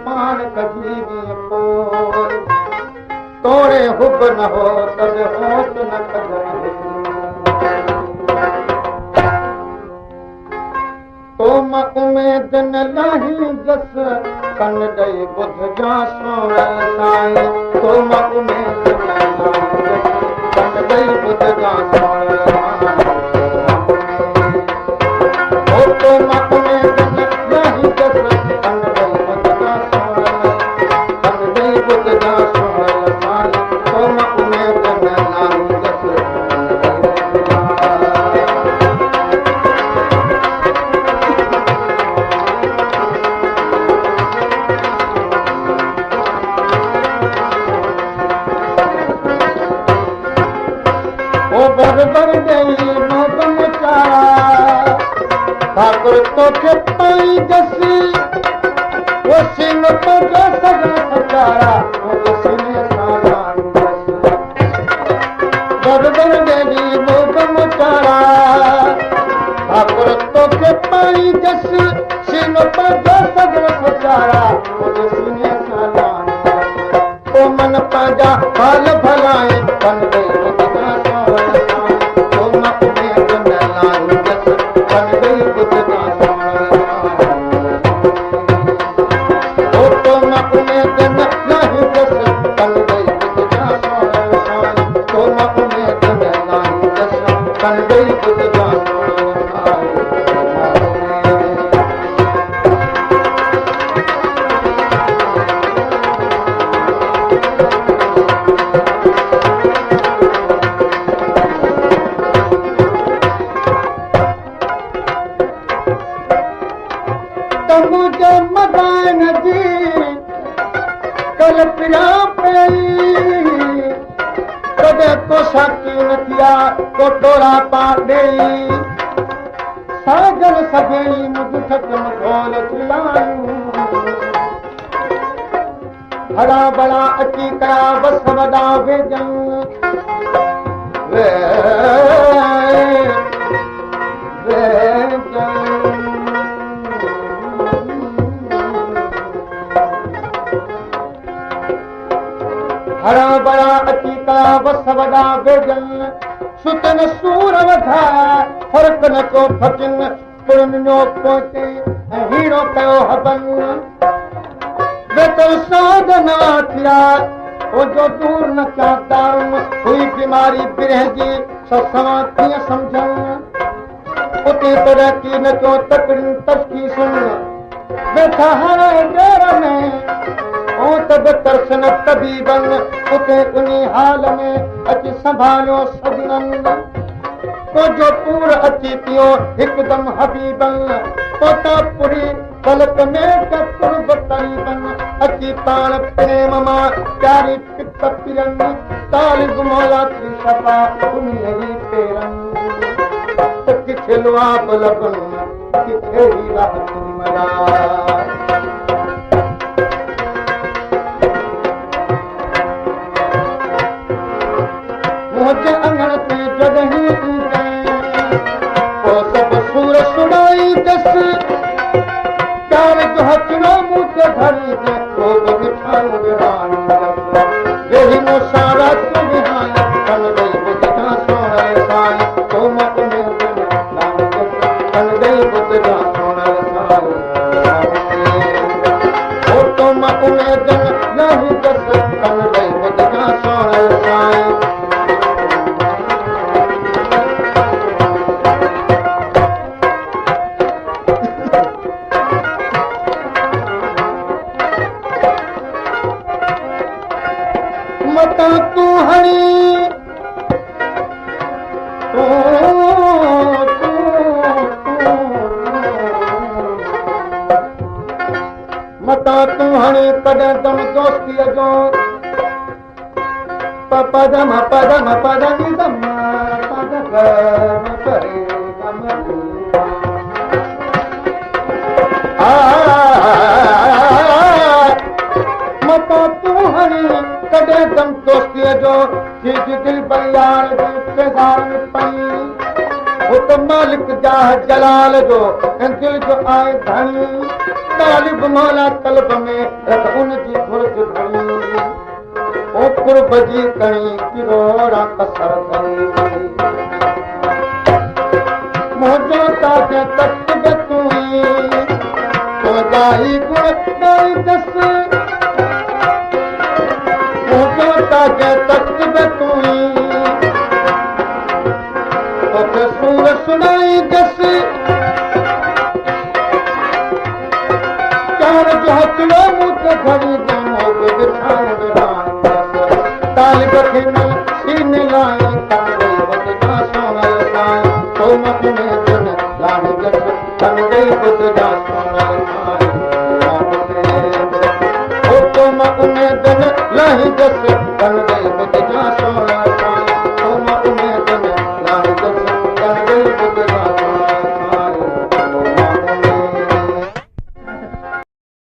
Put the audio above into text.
पान कजीवी पोइ तोड़े हुब न हो तब होत न कदर तो मां उमेद न लाही जस कन ॾेई ॿुध जा सोण साईं तो मां उमेद न लाही जस कन ॾेई ॿुध जा सोण तो मां उमेद न लाही जस कन ॾेई ॿुध जा सोण कन ॾेई ॿुध जा सोण साईं तो मां उमेद न लाही जस ठाकुर तोखे पाई जसी वो सिंह तो जो सजा सचारा वो सीने सामान जसी बरबर देवी मोग मुचारा ठाकुर तोखे पाई जसी सिंह तो जो सजा सचारा वो सीने सामान जसी ओ मन पाजा हाल भलाए बन गई कोटोरा पाडे साजन सभई मुझठक मखोल चिलायूं हरा बड़ा अची कया बस वॾा वेजन हरा बड़ा अची कया बस वॾा वेजन सुतन सूर वधाया फर्क न को फकिन पुरनो पोते हीरो कयो हबन बेतल साधना थिया ओ जो दूर न चाहता हुई बीमारी बिरह जी ससवा थिया समझन उते तरह की न को तकड़ी तस्की सुन बेथा है डेर में ओ तब तरसन तबीबन उते उन्हीं हाल में अची संभालो सजनन तो जो पूर अची पियो हिकदम हबीबन पोता पुरी पलक में कपुर तरीबन अची पान प्रेम मां प्यारी पित पिरन तालिब मौला की सफा उन्हीं ही पेरन तो किथे लुआब लगन किथे ही राहत मरा मुझे अंगण पे जगही वो सब सूर सुनाई दस प्यार जो हचनो मुझे धरी दे वो बिठाऊं विरान यही नो सारा तू विहान कन गई बुद्ध का सोना साई तो मत में कन गई बुद्ध का सोना साई वो तो मत में जन नहीं दस कन गई बुद्ध का सोना साई तू हरी मता तू हरी कॾहिं दम दोस्तीअ जो पदम पदम पदम दम पद करे मता तू हरी कॾहिं दम दोस्तीअ जो दिल बयार इंतज़ार पई वो तो मालिक जा जलाल जो दिल जो आए धनी तालिब मौला तलब में रख उनजी घुर्ज घणी ओ कुर्ब जी कणी किरोड़ा कसर कई मोजो ताके तख्त बे तूई तो जाई गुण गाई दस मोजो ताके तख्त बे तूई तो सूर सुनाई दस हथलो मुझ घड़ी जानो बिठाऊं तालिब खे न सीन लाई तारे वजना सोनल साई तो मखने जन लाने जस तन गई बुझना सोनल साई ओ तो मखने जन लाही जस